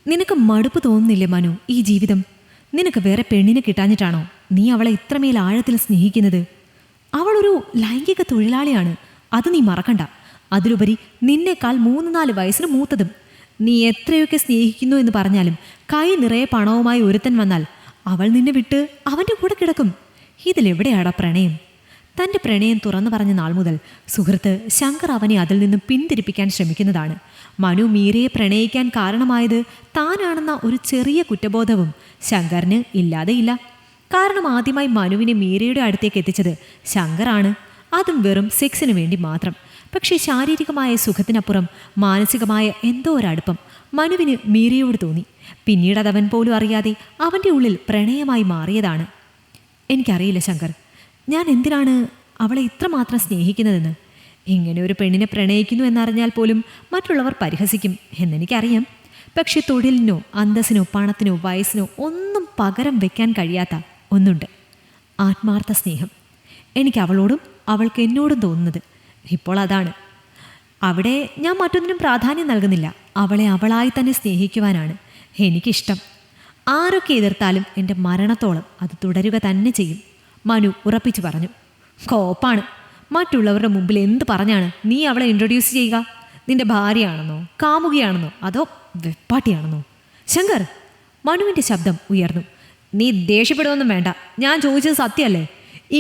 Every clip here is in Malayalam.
നിനക്ക് മടുപ്പ് തോന്നുന്നില്ലേ മനു ഈ ജീവിതം? നിനക്ക് വേറെ പെണ്ണിനെ കിട്ടാഞ്ഞിട്ടാണോ നീ അവളെ ഇത്രമേൽ ആഴത്തിൽ സ്നേഹിക്കുന്നത്? അവളൊരു ലൈംഗിക തൊഴിലാളിയാണ്, അത് നീ മറക്കണ്ട. അതിലുപരി നിന്നേക്കാൾ 3-4 വയസ്സിന് മൂത്തതും. നീ എത്രയൊക്കെ സ്നേഹിക്കുന്നു എന്ന് പറഞ്ഞാലും കൈ നിറയെ പണവുമായി ഒരുത്തൻ വന്നാൽ അവൾ നിന്നെ വിട്ട് അവൻ്റെ കൂടെ കിടക്കും. ഇതിലെവിടെയാടാ പ്രണയം? തൻ്റെ പ്രണയം തുറന്നു പറഞ്ഞ നാൾ മുതൽ സുഹൃത്ത് ശങ്കർ അവനെ അതിൽ നിന്നും പിന്തിരിപ്പിക്കാൻ ശ്രമിക്കുന്നതാണ്. മനു മീരയെ പ്രണയിക്കാൻ കാരണമായത് താനാണെന്ന ഒരു ചെറിയ കുറ്റബോധവും ശങ്കറിന് ഇല്ലാതെയില്ല. കാരണം ആദ്യമായി മനുവിനെ മീരയുടെ അടുത്തേക്ക് എത്തിച്ചത് ശങ്കറാണ്. അതും വെറും സെക്സിന് വേണ്ടി മാത്രം. പക്ഷേ ശാരീരികമായ സുഖത്തിനപ്പുറം മാനസികമായ എന്തോ ഒരടുപ്പം മനുവിന് മീരയോട് തോന്നി. പിന്നീട് അതവൻ പോലും അറിയാതെ അവൻ്റെ ഉള്ളിൽ പ്രണയമായി മാറിയതാണ്. എനിക്കറിയില്ല ശങ്കർ, ഞാൻ എന്തിനാണ് അവളെ ഇത്രമാത്രം സ്നേഹിക്കുന്നതെന്ന്. ഇങ്ങനെ ഒരു പെണ്ണിനെ പ്രണയിക്കുന്നു എന്നറിഞ്ഞാൽ പോലും മറ്റുള്ളവർ പരിഹസിക്കും എന്നെനിക്കറിയാം. പക്ഷെ തൊഴിലിനോ അന്തസ്സിനോ പണത്തിനോ വയസ്സിനോ ഒന്നും പകരം വെക്കാൻ കഴിയാത്ത ഒന്നുണ്ട്: ആത്മാർത്ഥ സ്നേഹം. എനിക്ക് അവളോടും അവൾക്ക് എന്നോടും തോന്നുന്നത് ഇപ്പോൾ അതാണ്. അവിടെ ഞാൻ മറ്റൊന്നിനും പ്രാധാന്യം നൽകുന്നില്ല. അവളെ അവളായി തന്നെ സ്നേഹിക്കുവാനാണ് എനിക്കിഷ്ടം. ആരൊക്കെ എതിർത്താലും എൻ്റെ മരണത്തോളം അത് തുടരുക തന്നെ ചെയ്യും, മനു ഉറപ്പിച്ചു പറഞ്ഞു. കോപ്പാണ്. മറ്റുള്ളവരുടെ മുമ്പിൽ എന്ത് പറഞ്ഞാണ് നീ അവളെ ഇൻട്രൊഡ്യൂസ് ചെയ്യുക? നിന്റെ ഭാര്യയാണെന്നോ കാമുകിയാണെന്നോ അതോ വെപ്പാട്ടിയാണെന്നോ? ശങ്കർ, മനുവിൻ്റെ ശബ്ദം ഉയർന്നു. നീ ദേഷ്യപ്പെടുവൊന്നും വേണ്ട, ഞാൻ ചോദിച്ചത് സത്യമല്ലേ?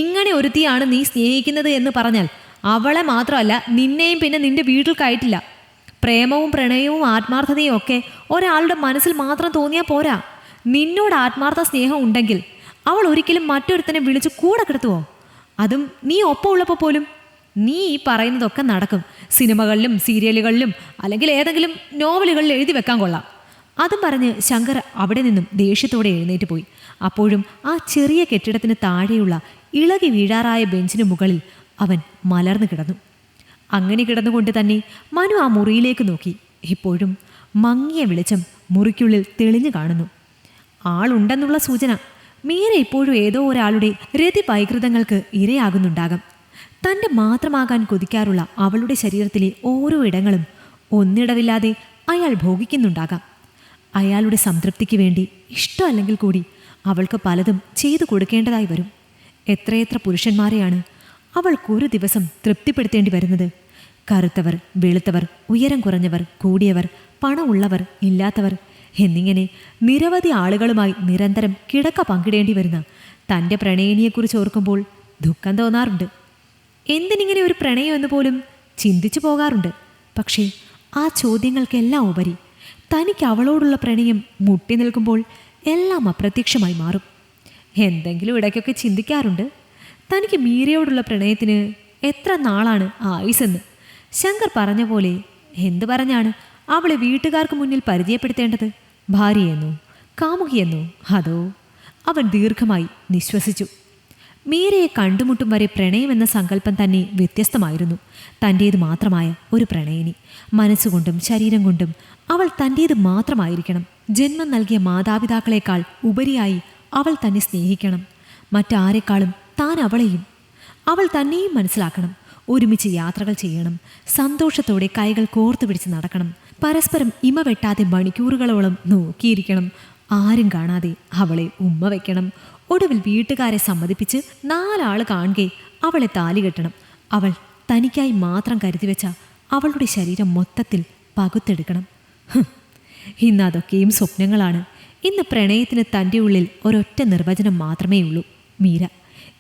ഇങ്ങനെ ഒരുത്തിയാണ് നീ സ്നേഹിക്കുന്നത് എന്ന് പറഞ്ഞാൽ അവളെ മാത്രമല്ല നിന്നെയും പിന്നെ നിന്റെ വീട്ടിൽ കയറ്റില്ല. പ്രേമവും പ്രണയവും ആത്മാർത്ഥതയും ഒക്കെ ഒരാളുടെ മനസ്സിൽ മാത്രം തോന്നിയാൽ പോരാ. നിന്നോട് ആത്മാർത്ഥ സ്നേഹം ഉണ്ടെങ്കിൽ അവൾ ഒരിക്കലും മറ്റൊരുത്തനെ വിളിച്ച് കൂടെ കിടത്തുവോ? അതും നീ ഒപ്പം ഉള്ളപ്പോൾ പോലും. നീ ഈ പറയുന്നതൊക്കെ നടക്കും. സിനിമകളിലും സീരിയലുകളിലും അല്ലെങ്കിൽ ഏതെങ്കിലും നോവലുകളിൽ എഴുതി വെക്കാൻ കൊള്ളാം. അതും പറഞ്ഞ് ശങ്കർ അവിടെ നിന്നും ദേഷ്യത്തോടെ എഴുന്നേറ്റ് പോയി. അപ്പോഴും ആ ചെറിയ കെട്ടിടത്തിന് താഴെയുള്ള ഇളകി വീഴാറായ ബെഞ്ചിന് മുകളിൽ അവൻ മലർന്നു കിടന്നു. അങ്ങനെ കിടന്നുകൊണ്ട് തന്നെ മനു ആ മുറിയിലേക്ക് നോക്കി. ഇപ്പോഴും മങ്ങിയ വെളിച്ചം മുറിക്കുള്ളിൽ തെളിഞ്ഞു കാണുന്നു. ആളുണ്ടെന്നുള്ള സൂചന. മീര ഇപ്പോഴും ഏതോ ഒരാളുടെ രതിവൈകൃതങ്ങൾക്ക് ഇരയാകുന്നുണ്ടാകാം. തൻ്റെ മാത്രമാകാൻ കൊതിക്കാറുള്ള അവളുടെ ശരീരത്തിലെ ഓരോ ഇടങ്ങളും ഒന്നിടവില്ലാതെ അയാൾ ഭോഗിക്കുന്നുണ്ടാകാം. അയാളുടെ സംതൃപ്തിക്ക് വേണ്ടി ഇഷ്ടമല്ലെങ്കിൽ കൂടി അവൾക്ക് പലതും ചെയ്തു കൊടുക്കേണ്ടതായി വരും. എത്രയെത്ര പുരുഷന്മാരെയാണ് അവൾക്കൊരു ദിവസം തൃപ്തിപ്പെടുത്തേണ്ടി വരുന്നത്. കറുത്തവർ, വെളുത്തവർ, ഉയരം കുറഞ്ഞവർ, കൂടിയവർ, പണമുള്ളവർ, ഇല്ലാത്തവർ എന്നിങ്ങനെ നിരവധി ആളുകളുമായി നിരന്തരം കിടക്ക പങ്കിടേണ്ടി വരുന്ന തൻ്റെ പ്രണയിനിയെക്കുറിച്ച് ഓർക്കുമ്പോൾ ദുഃഖം തോന്നാറുണ്ട്. എന്തിനിങ്ങനെ ഒരു പ്രണയം എന്ന് പോലും ചിന്തിച്ചു പോകാറുണ്ട്. പക്ഷേ ആ ചോദ്യങ്ങൾക്കെല്ലാം ഉപരി തനിക്ക് അവളോടുള്ള പ്രണയം മുട്ടി നിൽക്കുമ്പോൾ എല്ലാം അപ്രത്യക്ഷമായി മാറും. എന്തെങ്കിലും ഇടയ്ക്കൊക്കെ ചിന്തിക്കാറുണ്ട്, തനിക്ക് മീരയോടുള്ള പ്രണയത്തിന് എത്ര നാളാണ് ആയുസെന്ന്. ശങ്കർ പറഞ്ഞ പോലെ എന്തു പറഞ്ഞാണ് അവളെ വീട്ടുകാർക്ക് മുന്നിൽ പരിചയപ്പെടുത്തേണ്ടത്? ഭാര്യയെന്നോ കാമുകിയെന്നോ? അതോ? അവൻ ദീർഘമായി നിശ്വസിച്ചു. മീരയെ കണ്ടുമുട്ടും വരെ പ്രണയമെന്ന സങ്കല്പം തന്നെ വ്യത്യസ്തമായിരുന്നു. തൻ്റേത് മാത്രമായ ഒരു പ്രണയിനി. മനസ്സുകൊണ്ടും ശരീരം കൊണ്ടും അവൾ തൻ്റേത് മാത്രമായിരിക്കണം. ജന്മം നൽകിയ മാതാപിതാക്കളെക്കാൾ ഉപരിയായി അവൾ തന്നെ സ്നേഹിക്കണം. മറ്റാരെക്കാളും താൻ അവളെയും അവൾ തന്നെയും മനസ്സിലാക്കണം. ഒരുമിച്ച് യാത്രകൾ ചെയ്യണം. സന്തോഷത്തോടെ കൈകൾ കോർത്തു പിടിച്ച് നടക്കണം. പരസ്പരം ഇമ വെട്ടാതെ മണിക്കൂറുകളോളം നോക്കിയിരിക്കണം. ആരും കാണാതെ അവളെ ഉമ്മ വയ്ക്കണം. ഒടുവിൽ വീട്ടുകാരെ സമ്മതിപ്പിച്ച് 4 ആൾ കാണുകെ അവളെ താലി കെട്ടണം. അവൾ തനിക്കായി മാത്രം കരുതി വെച്ച അവളുടെ ശരീരം മൊത്തത്തിൽ പകുത്തെടുക്കണം. ഇന്ന് അതൊക്കെയും സ്വപ്നങ്ങളാണ്. ഇന്ന് പ്രണയത്തിന് തൻ്റെ ഉള്ളിൽ ഒരൊറ്റ നിർവചനം മാത്രമേ ഉള്ളൂ: മീര.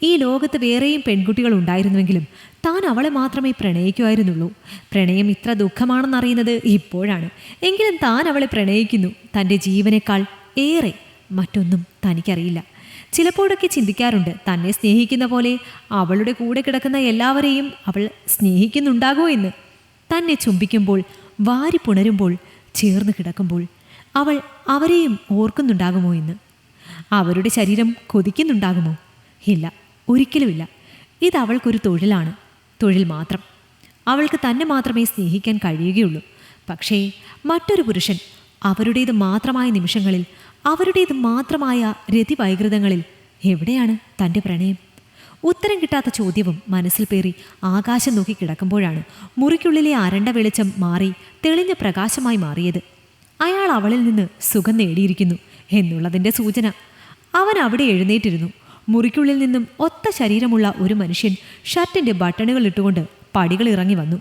ഈ ലോകത്ത് വേറെയും പെൺകുട്ടികൾ ഉണ്ടായിരുന്നുവെങ്കിലും താൻ അവളെ മാത്രമേ പ്രണയിക്കുമായിരുന്നുള്ളൂ. പ്രണയം ഇത്ര ദുഃഖമാണെന്നറിയുന്നത് ഇപ്പോഴാണ്. എങ്കിലും താൻ അവളെ പ്രണയിക്കുന്നു. തൻ്റെ ജീവനേക്കാൾ ഏറെ മറ്റൊന്നും തനിക്കറിയില്ല. ചിലപ്പോഴൊക്കെ ചിന്തിക്കാറുണ്ട്, തന്നെ സ്നേഹിക്കുന്ന പോലെ അവളുടെ കൂടെ കിടക്കുന്ന എല്ലാവരെയും അവൾ സ്നേഹിക്കുന്നുണ്ടാകോ എന്ന്. തന്നെ ചുംബിക്കുമ്പോൾ, വാരി പുണരുമ്പോൾ, ചേർന്ന് കിടക്കുമ്പോൾ അവൾ അവരെയും ഓർക്കുന്നുണ്ടാകുമോ എന്ന്. അവരുടെ ശരീരം കൊതിക്കുന്നുണ്ടാകുമോ? ഇല്ല, ഒരിക്കലുമില്ല. ഇത് അവൾക്കൊരു തൊഴിലാണ്, തൊഴിൽ മാത്രം. അവൾക്ക് തന്നെ മാത്രമേ സ്നേഹിക്കാൻ കഴിയുകയുള്ളൂ. പക്ഷേ മറ്റൊരു പുരുഷൻ അവരുടേത് മാത്രമായ നിമിഷങ്ങളിൽ, അവരുടേത് മാത്രമായ രതിവൈകൃതങ്ങളിൽ എവിടെയാണ് തൻ്റെ പ്രണയം? ഉത്തരം കിട്ടാത്ത ചോദ്യവും മനസ്സിൽ പേറി ആകാശം നോക്കി കിടക്കുമ്പോഴാണ് മുറിക്കുള്ളിലെ അരണ്ട വെളിച്ചം മാറി തെളിഞ്ഞ പ്രകാശമായി മാറിയത്. അയാൾ അവളിൽ നിന്ന് സുഖം നേടിയിരിക്കുന്നു എന്നുള്ളതിൻ്റെ സൂചന. അവൻ അവിടെ എഴുന്നേറ്റിരുന്നു. മുറിക്കുള്ളിൽ നിന്നും ഒത്ത ശരീരമുള്ള ഒരു മനുഷ്യൻ ഷർട്ടിൻ്റെ ബട്ടണുകൾ ഇട്ടുകൊണ്ട് പടികൾ ഇറങ്ങി വന്നു.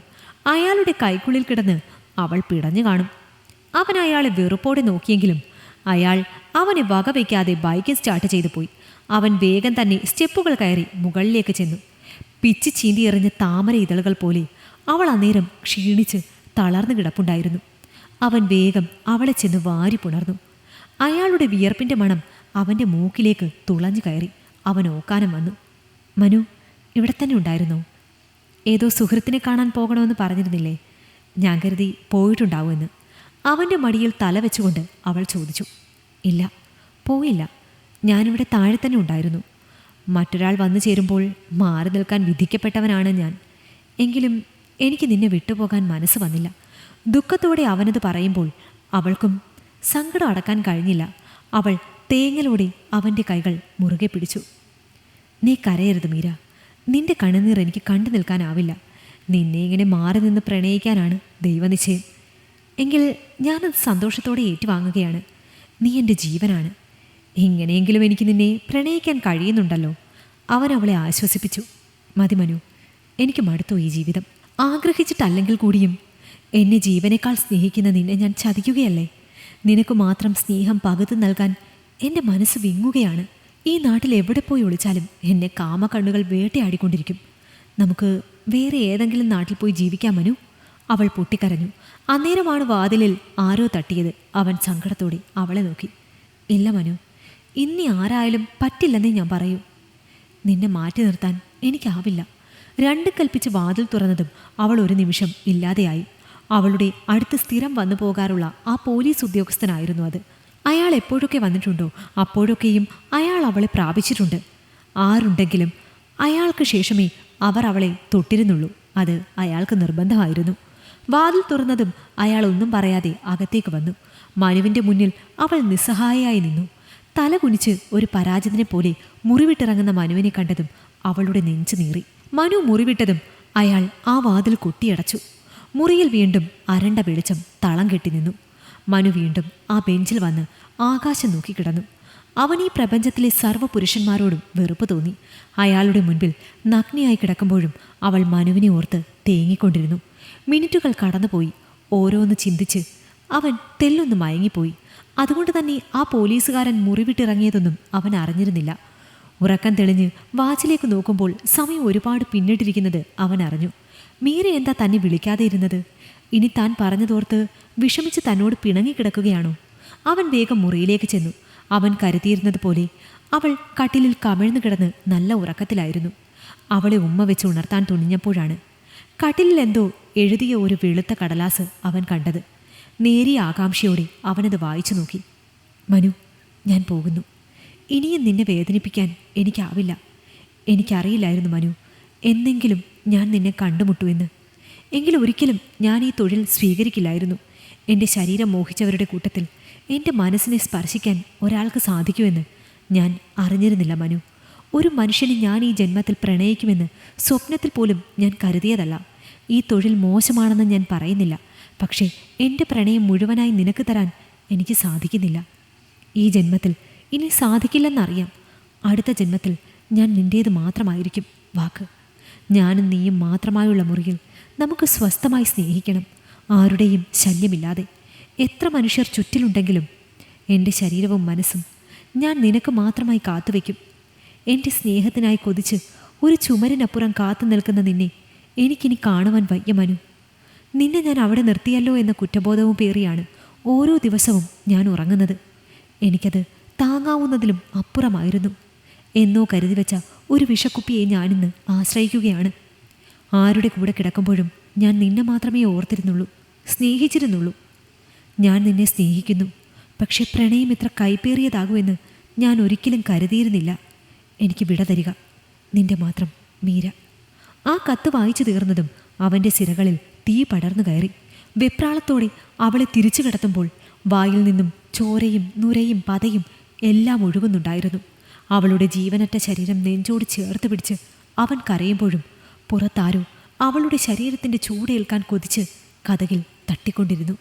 അയാളുടെ കൈക്കുള്ളിൽ കിടന്ന് അവൾ പിടഞ്ഞു കാണും. അവൻ അയാളെ വെറുപ്പോടെ നോക്കിയെങ്കിലും അയാൾ അവനെ വകവയ്ക്കാതെ ബൈക്ക് സ്റ്റാർട്ട് ചെയ്തു പോയി. അവൻ വേഗം തന്നെ സ്റ്റെപ്പുകൾ കയറി മുകളിലേക്ക് ചെന്നു. പിച്ചി ചീന്തിയെറിഞ്ഞ താമര ഇതളുകൾ പോലെ അവൾ അന്നേരം ക്ഷീണിച്ച് തളർന്നു കിടപ്പുണ്ടായിരുന്നു. അവൻ വേഗം അവളെ ചെന്ന് വാരി പുണർന്നു. അയാളുടെ വിയർപ്പിൻ്റെ മണം അവൻ്റെ മൂക്കിലേക്ക് തുളഞ്ഞു കയറി. അവൻ ഓക്കാനം വന്നു. മനു ഇവിടെ തന്നെ ഉണ്ടായിരുന്നോ? ഏതോ സുഹൃത്തിനെ കാണാൻ പോകണമെന്ന് പറഞ്ഞിരുന്നില്ലേ? ഞാൻ കരുതി പോയിട്ടുണ്ടാവുമെന്ന്. അവൻ്റെ മടിയിൽ തല വെച്ചുകൊണ്ട് അവൾ ചോദിച്ചു. ഇല്ല, പോയില്ല. ഞാനിവിടെ താഴെ തന്നെ ഉണ്ടായിരുന്നു. മറ്റൊരാൾ വന്നു ചേരുമ്പോൾ മാറി നിൽക്കാൻ വിധിക്കപ്പെട്ടവനാണ് ഞാൻ. എങ്കിലും എനിക്ക് നിന്നെ വിട്ടുപോകാൻ മനസ്സ് വന്നില്ല. ദുഃഖത്തോടെ അവനത് പറയുമ്പോൾ അവൾക്കും സങ്കടം അടക്കാൻ കഴിഞ്ഞില്ല. അവൾ തേങ്ങലോടെ അവൻ്റെ കൈകൾ മുറുകെ പിടിച്ചു. നീ കരയരുത് മീര. നിന്റെ കണ്ണുനീർ എനിക്ക് കണ്ടു നിൽക്കാനാവില്ല. നിന്നെ ഇങ്ങനെ മാറി നിന്ന് പ്രണയിക്കാനാണ് ദൈവനിശ്ചയം. എങ്കിൽ ഞാനത് സന്തോഷത്തോടെ ഏറ്റുവാങ്ങുകയാണ്. നീ എൻ്റെ ജീവനാണ്. എങ്ങനെയെങ്കിലും എനിക്ക് നിന്നെ പ്രണയിക്കാൻ കഴിയുന്നുണ്ടല്ലോ. അവൻ അവളെ ആശ്വസിപ്പിച്ചു. മതി മനു, എനിക്ക് മടുത്തു ഈ ജീവിതം. ആഗ്രഹിച്ചിട്ടല്ലെങ്കിൽ കൂടിയും എന്നെ ജീവനേക്കാൾ സ്നേഹിക്കുന്ന നിന്നെ ഞാൻ ചതിക്കുകയല്ലേ? നിനക്ക് മാത്രം സ്നേഹം പകുത്തു നൽകാൻ എൻ്റെ മനസ്സ് വിങ്ങുകയാണ്. ഈ നാട്ടിൽ എവിടെ പോയി ഒളിച്ചാലും എന്നെ കാമക്കണ്ണുകൾ വേട്ടയാടിക്കൊണ്ടിരിക്കും. നമുക്ക് വേറെ ഏതെങ്കിലും നാട്ടിൽ പോയി ജീവിക്കാം മനു. അവൾ പൊട്ടിക്കരഞ്ഞു. അന്നേരമാണ് വാതിലിൽ ആരോ തട്ടിയത്. അവൻ സങ്കടത്തോടെ അവളെ നോക്കി. ഇല്ല മനു, ഇനി ആരായാലും പറ്റില്ലെന്നേ ഞാൻ പറയൂ. നിന്നെ മാറ്റി നിർത്താൻ എനിക്കാവില്ല. രണ്ട് കൽപ്പിച്ച് വാതിൽ തുറന്നതും അവൾ ഒരു നിമിഷം ഇല്ലാതെയായി. അവളുടെ അടുത്ത് സ്ഥിരം വന്നു പോകാറുള്ള ആ പോലീസ് ഉദ്യോഗസ്ഥനായിരുന്നു അത്. അയാൾ എപ്പോഴൊക്കെ വന്നിട്ടുണ്ടോ അപ്പോഴൊക്കെയും അയാൾ അവളെ പ്രാപിച്ചിട്ടുണ്ട്. ആരുണ്ടെങ്കിലും അയാൾക്ക് ശേഷമേ അവർ അവളെ തൊട്ടിരുന്നുള്ളൂ. അത് അയാൾക്ക് നിർബന്ധമായിരുന്നു. വാതിൽ തുറന്നതും അയാൾ ഒന്നും പറയാതെ അകത്തേക്ക് വന്നു. മനുവിൻ്റെ മുന്നിൽ അവൾ നിസ്സഹായയായി നിന്നു. തല കുനിച്ച് ഒരു പരാജിതനെ പോലെ മുറിവിട്ടിറങ്ങുന്ന മനുവിനെ കണ്ടതും അവളുടെ നെഞ്ചു നീറി. മനു മുറിവിട്ടതും അയാൾ ആ വാതിൽ കൊട്ടിയടച്ചു. മുറിയിൽ വീണ്ടും അരണ്ട വെളിച്ചം തളം കെട്ടി നിന്നു. മനു വീണ്ടും ആ ബെഞ്ചിൽ വന്ന് ആകാശം നോക്കിക്കിടന്നു. അവൻ ഈ പ്രപഞ്ചത്തിലെ സർവ്വ പുരുഷന്മാരോടും വെറുപ്പ് തോന്നി. അയാളുടെ മുൻപിൽ നഗ്നയായി കിടക്കുമ്പോഴും അവൾ മനുവിനെ ഓർത്ത് തേങ്ങിക്കൊണ്ടിരുന്നു. മിനിറ്റുകൾ കടന്നുപോയി. ഓരോന്ന് ചിന്തിച്ച് അവൻ തെല്ലൊന്ന് മയങ്ങിപ്പോയി. അതുകൊണ്ട് തന്നെ ആ പോലീസുകാരൻ മുറിവിട്ടിറങ്ങിയതൊന്നും അവൻ അറിഞ്ഞിരുന്നില്ല. ഉറക്കം തെളിഞ്ഞ് വാച്ചിലേക്ക് നോക്കുമ്പോൾ സമയം ഒരുപാട് പിന്നിട്ടിരിക്കുന്നത് അവൻ അറിഞ്ഞു. മീര എന്താ തന്നെ വിളിക്കാതെ ഇരുന്നത്? ഇനി താൻ പറഞ്ഞതോർത്ത് വിഷമിച്ച് തന്നോട് പിണങ്ങിക്കിടക്കുകയാണോ? അവൻ വേഗം മുറിയിലേക്ക് ചെന്നു. അവൻ കരുതിയിരുന്നത് പോലെ അവൾ കട്ടിലിൽ കമിഴ്ന്നു കിടന്ന് നല്ല ഉറക്കത്തിലായിരുന്നു. അവളെ ഉമ്മ വെച്ച് ഉണർത്താൻ തുനിഞ്ഞപ്പോഴാണ് കട്ടിലിൽ എന്തോ എഴുതിയ ഒരു വെളുത്ത കടലാസ് അവൻ കണ്ടത്. നേരിയ ആകാംക്ഷയോടെ അവനത് വായിച്ചു നോക്കി. മനു, ഞാൻ പോകുന്നു. ഇനിയും നിന്നെ വേദനിപ്പിക്കാൻ എനിക്കാവില്ല. എനിക്കറിയില്ലായിരുന്നു മനു, എന്നെങ്കിലും ഞാൻ നിന്നെ കണ്ടുമുട്ടുമെന്ന്. എങ്കിലും ഒരിക്കലും ഞാൻ ഈ തൊഴിൽ സ്വീകരിക്കില്ലായിരുന്നു. എൻ്റെ ശരീരം മോഹിച്ചവരുടെ കൂട്ടത്തിൽ എൻ്റെ മനസ്സിനെ സ്പർശിക്കാൻ ഒരാൾക്ക് സാധിക്കുമെന്ന് ഞാൻ അറിഞ്ഞിരുന്നില്ല മനു. ഒരു മനുഷ്യനെ ഞാൻ ഈ ജന്മത്തിൽ പ്രണയിക്കുമെന്ന് സ്വപ്നത്തിൽ പോലും ഞാൻ കരുതിയതല്ല. ഈ തൊഴിൽ മോശമാണെന്ന് ഞാൻ പറയുന്നില്ല. പക്ഷേ എൻ്റെ പ്രണയം മുഴുവനായി നിനക്ക് തരാൻ എനിക്ക് സാധിക്കുന്നില്ല. ഈ ജന്മത്തിൽ ഇനി സാധിക്കില്ലെന്നറിയാം. അടുത്ത ജന്മത്തിൽ ഞാൻ നിൻ്റേത് മാത്രമായിരിക്കും. വാക്ക്. ഞാനും നീയും മാത്രമായുള്ള മുറിയിൽ നമുക്ക് സ്വസ്ഥമായി സ്നേഹിക്കണം, ആരുടെയും ശല്യമില്ലാതെ. എത്ര മനുഷ്യർ ചുറ്റിലുണ്ടെങ്കിലും എൻ്റെ ശരീരവും മനസ്സും ഞാൻ നിനക്ക് മാത്രമായി കാത്തുവയ്ക്കും. എൻ്റെ സ്നേഹത്തിനായി കൊതിച്ച് ഒരു ചുമരിനപ്പുറം കാത്തു നിൽക്കുന്ന നിന്നെ എനിക്കിനി കാണുവാൻ വയ്യ മനു. നിന്നെ ഞാൻ അവിടെ നിർത്തിയല്ലോ എന്ന കുറ്റബോധവും പേറിയാണ് ഓരോ ദിവസവും ഞാൻ ഉറങ്ങുന്നത്. എനിക്കത് താങ്ങാവുന്നതിലും അപ്പുറമായിരുന്നു. എന്നോ കരുതി വെച്ച ഒരു വിഷക്കുപ്പിയെ ഞാനിന്ന് ആശ്രയിക്കുകയാണ്. ആരുടെ കൂടെ കിടക്കുമ്പോഴും ഞാൻ നിന്നെ മാത്രമേ ഓർത്തിരുന്നുള്ളൂ, സ്നേഹിച്ചിരുന്നുള്ളൂ. ഞാൻ നിന്നെ സ്നേഹിക്കുന്നു. പക്ഷെ പ്രണയം ഇത്ര കൈപ്പേറിയതാകുമെന്ന് ഞാൻ ഒരിക്കലും കരുതിയിരുന്നില്ല. എനിക്ക് വിട തരിക. നിന്റെ മാത്രം മീര. ആ കത്ത് വായിച്ചു തീർന്നതും അവൻ്റെ സിരകളിൽ തീ പടർന്നു കയറി. വെപ്രാളത്തോടെ അവളെ തിരിച്ചു കിടത്തുമ്പോൾ വായിൽ നിന്നും ചോരയും നുരയും പതയും എല്ലാം ഒഴുകുന്നുണ്ടായിരുന്നു. അവളുടെ ജീവനറ്റ ശരീരം നെഞ്ചോട് ചേർത്ത് പിടിച്ച് അവൻ കരയുമ്പോഴും പുറത്താരോ അവളുടെ ശരീരത്തിൻ്റെ ചൂടേൽക്കാൻ കൊതിച്ച് കതകിൽ തട്ടിക്കൊണ്ടിരുന്നു.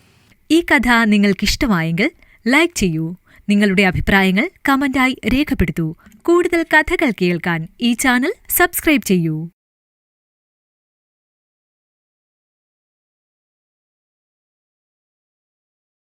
ഈ കഥ നിങ്ങൾക്കിഷ്ടമായെങ്കിൽ ലൈക്ക് ചെയ്യൂ. നിങ്ങളുടെ അഭിപ്രായങ്ങൾ കമന്റായി രേഖപ്പെടുത്തൂ. കൂടുതൽ കഥകൾ കേൾക്കാൻ ഈ ചാനൽ സബ്സ്ക്രൈബ് ചെയ്യൂ.